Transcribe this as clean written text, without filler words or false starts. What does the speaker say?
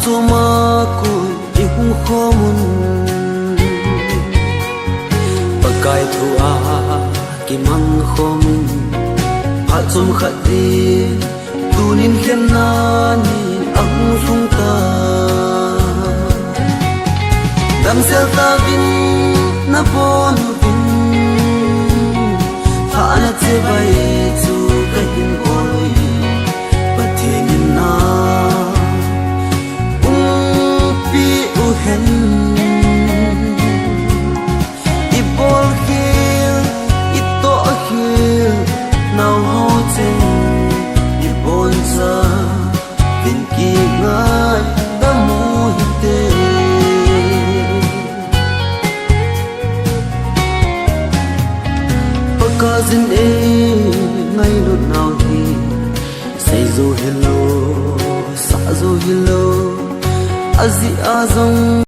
chuma ku ihung khomun pakai thua ki mang khomin chum khati tunin khenna ni ang sung ta dam sel ta vin na bon vin tha na che bai chu ka hin oi pathin na pi u hen i bol khil i to khil nào ho chen i bon sa vin ki ngai da mu hi te cousin e ngay lúc nào thì say zo hello sa zo hello azi azong